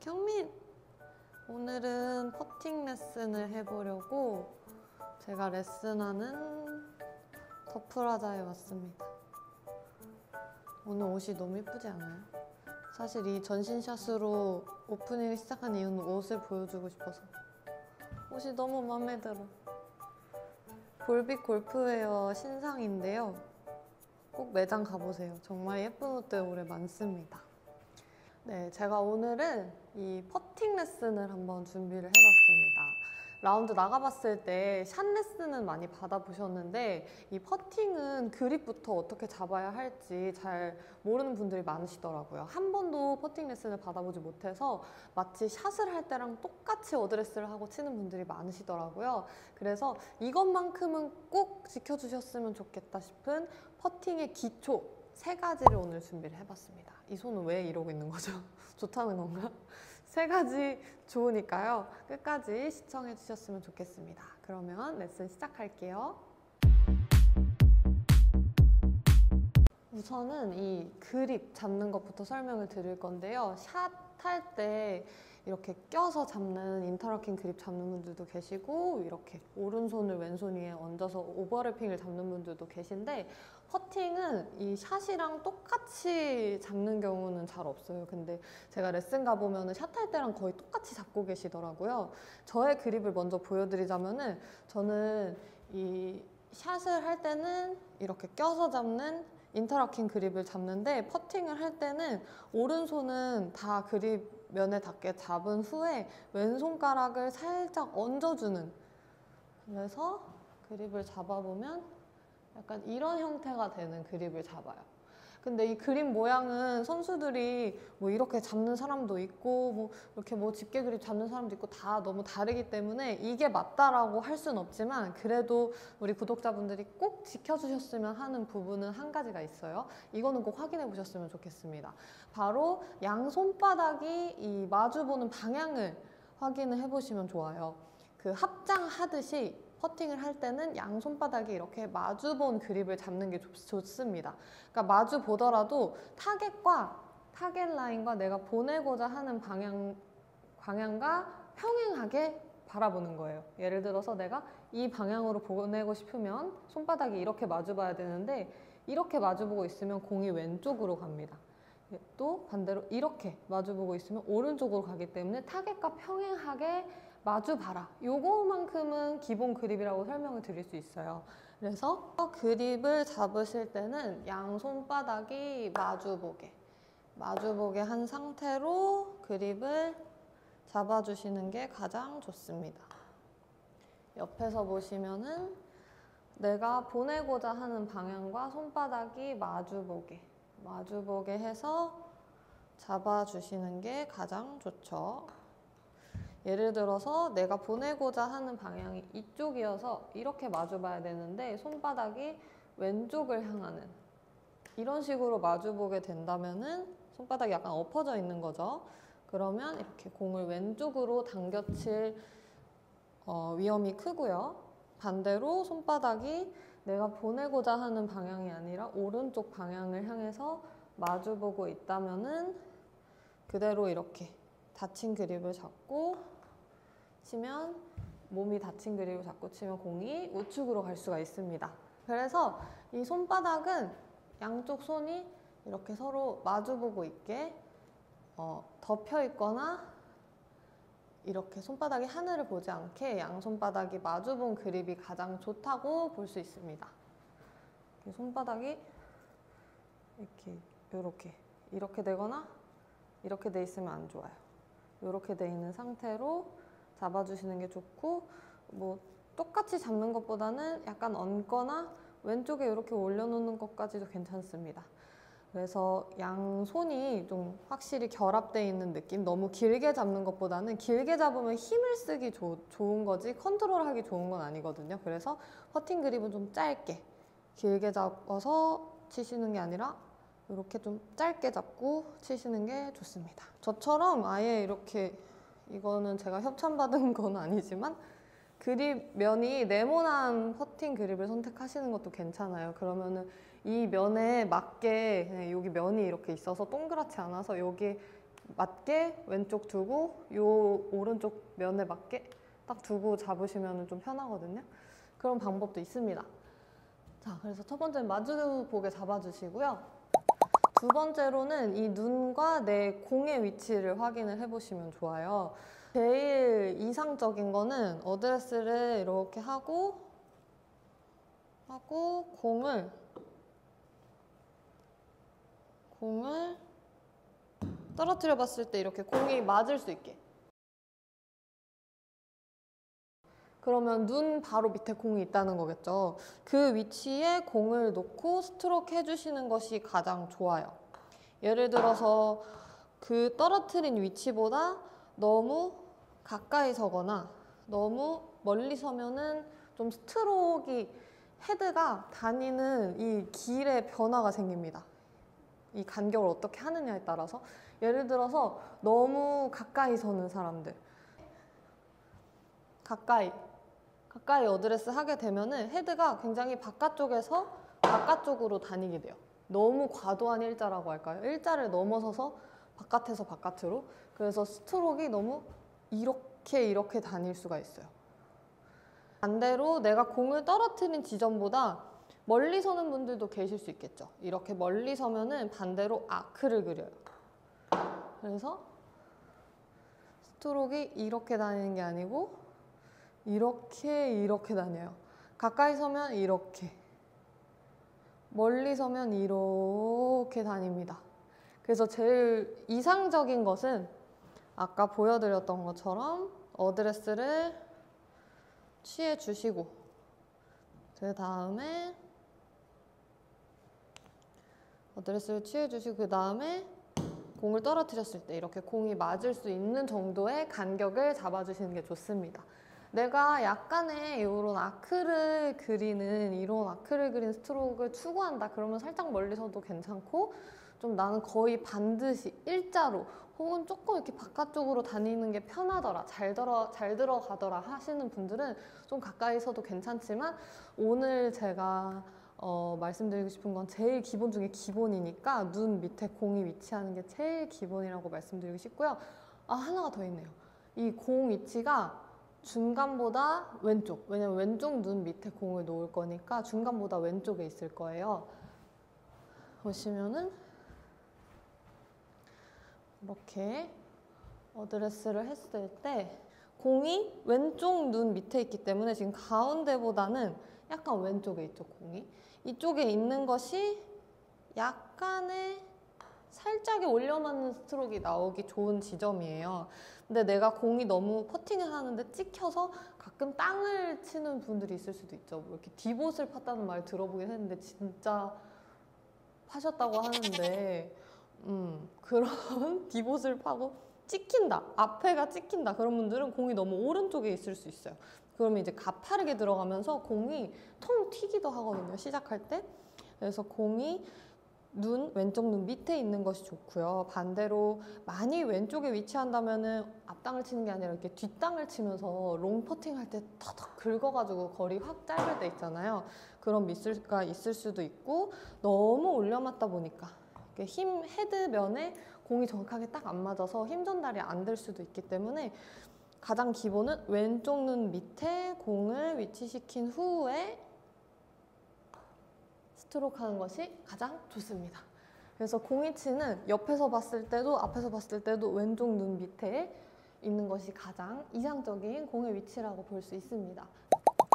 경민! 오늘은 퍼팅 레슨을 해보려고 제가 레슨하는 더 프라자에 왔습니다. 오늘 옷이 너무 예쁘지 않아요? 사실 이 전신샷으로 오프닝을 시작한 이유는 옷을 보여주고 싶어서. 옷이 너무 마음에 들어. 볼빅 골프웨어 신상인데요. 꼭 매장 가보세요. 정말 예쁜 옷들 올해 많습니다. 네, 제가 오늘은 이 퍼팅 레슨을 한번 준비를 해봤습니다. 라운드 나가봤을 때 샷 레슨은 많이 받아보셨는데 이 퍼팅은 그립부터 어떻게 잡아야 할지 잘 모르는 분들이 많으시더라고요. 한 번도 퍼팅 레슨을 받아보지 못해서 마치 샷을 할 때랑 똑같이 어드레스를 하고 치는 분들이 많으시더라고요. 그래서 이것만큼은 꼭 지켜주셨으면 좋겠다 싶은 퍼팅의 기초 3가지를 오늘 준비를 해봤습니다. 이 손은 왜 이러고 있는 거죠? 좋다는 건가? 3가지 좋으니까요. 끝까지 시청해 주셨으면 좋겠습니다. 그러면 레슨 시작할게요. 우선은 이 그립 잡는 것부터 설명을 드릴 건데요. 샷 할 때 이렇게 껴서 잡는 인터로킹 그립 잡는 분들도 계시고 이렇게 오른손을 왼손 위에 얹어서 오버래핑을 잡는 분들도 계신데 퍼팅은 이 샷이랑 똑같이 잡는 경우는 잘 없어요. 근데 제가 레슨 가보면 샷 할 때랑 거의 똑같이 잡고 계시더라고요. 저의 그립을 먼저 보여드리자면은 저는 이 샷을 할 때는 이렇게 껴서 잡는 인터로킹 그립을 잡는데 퍼팅을 할 때는 오른손은 다 그립 면에 닿게 잡은 후에 왼손가락을 살짝 얹어주는, 그래서 그립을 잡아보면 약간 이런 형태가 되는 그립을 잡아요. 근데 이 그립 모양은 선수들이 뭐 이렇게 잡는 사람도 있고 뭐 이렇게 뭐 집게 그립 잡는 사람도 있고 다 너무 다르기 때문에 이게 맞다라고 할 수는 없지만 그래도 우리 구독자분들이 꼭 지켜주셨으면 하는 부분은 한 가지가 있어요. 이거는 꼭 확인해 보셨으면 좋겠습니다. 바로 양 손바닥이 이 마주보는 방향을 확인을 해보시면 좋아요. 그 합장하듯이 퍼팅을 할 때는 양 손바닥이 이렇게 마주본 그립을 잡는 게 좋습니다. 그러니까 마주 보더라도 타겟과 타겟 라인과 내가 보내고자 하는 방향과 평행하게 바라보는 거예요. 예를 들어서 내가 이 방향으로 보내고 싶으면 손바닥이 이렇게 마주 봐야 되는데 이렇게 마주 보고 있으면 공이 왼쪽으로 갑니다. 또 반대로 이렇게 마주 보고 있으면 오른쪽으로 가기 때문에 타겟과 평행하게 마주 봐라. 요거만큼은 기본 그립이라고 설명을 드릴 수 있어요. 그래서 그립을 잡으실 때는 양 손바닥이 마주보게 한 상태로 그립을 잡아주시는 게 가장 좋습니다. 옆에서 보시면은 내가 보내고자 하는 방향과 손바닥이 마주보게 해서 잡아주시는 게 가장 좋죠. 예를 들어서 내가 보내고자 하는 방향이 이쪽이어서 이렇게 마주봐야 되는데 손바닥이 왼쪽을 향하는 이런 식으로 마주보게 된다면은 손바닥이 약간 엎어져 있는 거죠. 그러면 이렇게 공을 왼쪽으로 당겨칠 위험이 크고요. 반대로 손바닥이 내가 보내고자 하는 방향이 아니라 오른쪽 방향을 향해서 마주보고 있다면은 그대로 이렇게 닫힌 그립을 잡고 치면, 몸이 닫힌 그립을 잡고 치면 공이 우측으로 갈 수가 있습니다. 그래서 이 손바닥은 양쪽 손이 이렇게 서로 마주보고 있게 덮여 있거나 이렇게 손바닥이 하늘을 보지 않게 양손바닥이 마주본 그립이 가장 좋다고 볼 수 있습니다. 손바닥이 이렇게 되거나 이렇게 돼 있으면 안 좋아요. 이렇게 돼 있는 상태로 잡아주시는 게 좋고, 뭐 똑같이 잡는 것보다는 약간 얹거나 왼쪽에 이렇게 올려놓는 것까지도 괜찮습니다. 그래서 양손이 좀 확실히 결합되어 있는 느낌? 너무 길게 잡는 것보다는 길게 잡으면 힘을 쓰기 좋은 거지 컨트롤하기 좋은 건 아니거든요. 그래서 퍼팅 그립은 좀 짧게, 길게 잡아서 치시는 게 아니라 이렇게 좀 짧게 잡고 치시는 게 좋습니다. 저처럼 아예 이렇게, 이거는 제가 협찬받은 건 아니지만 그립 면이 네모난 퍼팅 그립을 선택하시는 것도 괜찮아요. 그러면은 이 면에 맞게 그냥 여기 면이 이렇게 있어서 동그랗지 않아서 여기 맞게 왼쪽 두고 요 오른쪽 면에 맞게 딱 두고 잡으시면 좀 편하거든요. 그런 방법도 있습니다. 자, 그래서 첫 번째는 마주보게 잡아주시고요. 두 번째로는 이 눈과 내 공의 위치를 확인을 해보시면 좋아요. 제일 이상적인 거는 어드레스를 이렇게 하고 공을 떨어뜨려 봤을 때 이렇게 공이 맞을 수 있게. 그러면 눈 바로 밑에 공이 있다는 거겠죠. 그 위치에 공을 놓고 스트로크 해주시는 것이 가장 좋아요. 예를 들어서 그 떨어뜨린 위치보다 너무 가까이 서거나 너무 멀리 서면은 좀 스트로크이 헤드가 다니는 이 길의 변화가 생깁니다. 이 간격을 어떻게 하느냐에 따라서. 예를 들어서 너무 가까이 서는 사람들, 가까이 어드레스 하게 되면은 헤드가 굉장히 바깥쪽에서 바깥쪽으로 다니게 돼요. 너무 과도한 일자라고 할까요? 일자를 넘어서서 바깥에서 바깥으로. 그래서 스트로크가 너무 이렇게 다닐 수가 있어요. 반대로 내가 공을 떨어뜨린 지점보다 멀리 서는 분들도 계실 수 있겠죠. 이렇게 멀리 서면은 반대로 아크를 그려요. 그래서 스트로크가 이렇게 다니는 게 아니고 이렇게 다녀요. 가까이 서면 이렇게, 멀리 서면 이렇게 다닙니다. 그래서 제일 이상적인 것은 아까 보여드렸던 것처럼 어드레스를 취해 주시고 그 다음에 공을 떨어뜨렸을 때 이렇게 공이 맞을 수 있는 정도의 간격을 잡아주시는 게 좋습니다. 내가 약간의 이런 아크를 그리는 스트로크를 추구한다 그러면 살짝 멀리서도 괜찮고, 좀 나는 거의 반드시 일자로 혹은 조금 이렇게 바깥쪽으로 다니는 게 편하더라, 잘 들어가더라 하시는 분들은 좀 가까이 서도 괜찮지만, 오늘 제가 말씀드리고 싶은 건 제일 기본 중에 기본이니까 눈 밑에 공이 위치하는 게 제일 기본이라고 말씀드리고 싶고요. 하나가 더 있네요. 이 공 위치가 중간보다 왼쪽, 왜냐면 왼쪽 눈 밑에 공을 놓을 거니까 중간보다 왼쪽에 있을 거예요. 보시면은 이렇게 어드레스를 했을 때 공이 왼쪽 눈 밑에 있기 때문에 지금 가운데보다는 약간 왼쪽에 있죠, 공이. 이쪽에 있는 것이 약간의 살짝의 올려맞는 스트로크가 나오기 좋은 지점이에요. 근데 내가 공이 너무 퍼팅을 하는데 찍혀서 가끔 땅을 치는 분들이 있을 수도 있죠. 이렇게 디봇을 팠다는 말 들어보긴 했는데 진짜 파셨다고 하는데 그런 디봇을 파고 찍힌다, 앞에가 찍힌다 그런 분들은 공이 너무 오른쪽에 있을 수 있어요. 그러면 이제 가파르게 들어가면서 공이 통 튀기도 하거든요, 시작할 때. 그래서 공이 왼쪽 눈 밑에 있는 것이 좋고요. 반대로 많이 왼쪽에 위치한다면은 앞땅을 치는 게 아니라 이렇게 뒷땅을 치면서 롱 퍼팅 할 때 터덕 긁어가지고 거리 확 짧을 때 있잖아요. 그런 미스가 있을 수도 있고, 너무 올려맞다 보니까 헤드면에 공이 정확하게 딱 안 맞아서 힘 전달이 안 될 수도 있기 때문에 가장 기본은 왼쪽 눈 밑에 공을 위치시킨 후에 스트로크 하는 것이 가장 좋습니다. 그래서 공 위치는 옆에서 봤을 때도 앞에서 봤을 때도 왼쪽 눈 밑에 있는 것이 가장 이상적인 공의 위치라고 볼 수 있습니다.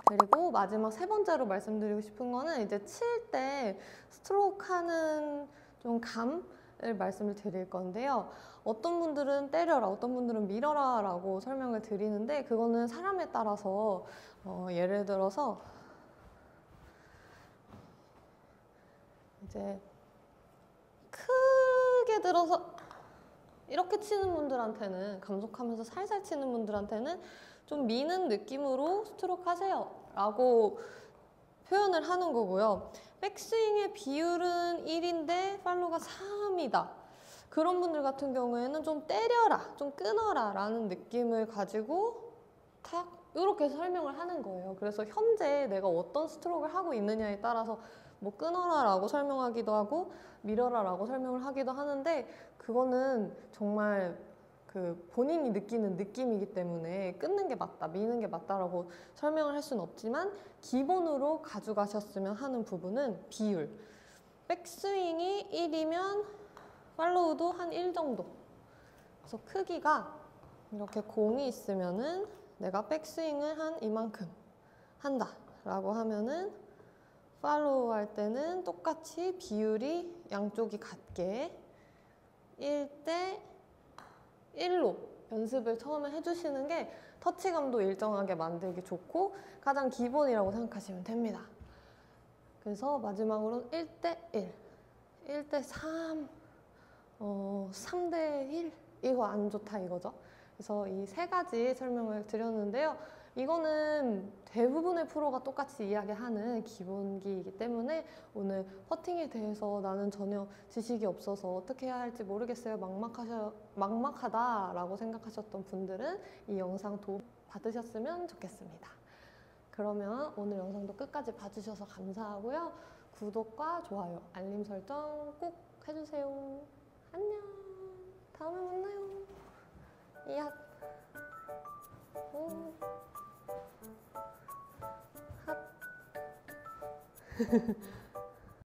그리고 마지막 세 번째로 말씀드리고 싶은 거는 이제 칠 때 스트로크 하는 좀 감을 말씀을 드릴 건데요. 어떤 분들은 때려라, 어떤 분들은 밀어라 라고 설명을 드리는데, 그거는 사람에 따라서 예를 들어서 이제 크게 들어서 이렇게 치는 분들한테는, 감속하면서 살살 치는 분들한테는 좀 미는 느낌으로 스트로크 하세요 라고 표현을 하는 거고요. 백스윙의 비율은 1인데 팔로우가 3이다. 그런 분들 같은 경우에는 좀 때려라, 좀 끊어라 라는 느낌을 가지고 탁 이렇게 설명을 하는 거예요. 그래서 현재 내가 어떤 스트로크를 하고 있느냐에 따라서 뭐 끊어라라고 설명하기도 하고 밀어라라고 설명을 하기도 하는데 그거는 정말 그 본인이 느끼는 느낌이기 때문에 끊는 게 맞다, 미는 게 맞다라고 설명을 할 수는 없지만 기본으로 가져가셨으면 하는 부분은 비율. 백스윙이 1이면 팔로우도 한 1 정도. 그래서 크기가 이렇게 공이 있으면은 내가 백스윙을 한 이만큼 한다 라고 하면은 팔로우 할 때는 똑같이 비율이 양쪽이 같게 1대 1로 연습을 처음에 해주시는 게 터치감도 일정하게 만들기 좋고 가장 기본이라고 생각하시면 됩니다. 그래서 마지막으로 1대 1, 1대 3, 3대 1 이거 안 좋다 이거죠. 그래서 이 세 가지 설명을 드렸는데요. 이거는 대부분의 프로가 똑같이 이야기하는 기본기이기 때문에 오늘 퍼팅에 대해서 나는 전혀 지식이 없어서 어떻게 해야 할지 모르겠어요, 막막하다라고 생각하셨던 분들은 이 영상 도움 받으셨으면 좋겠습니다. 그러면 오늘 영상도 끝까지 봐주셔서 감사하고요. 구독과 좋아요, 알림 설정 꼭 해주세요. 안녕. 다음에 만나요. 이앗. 핫.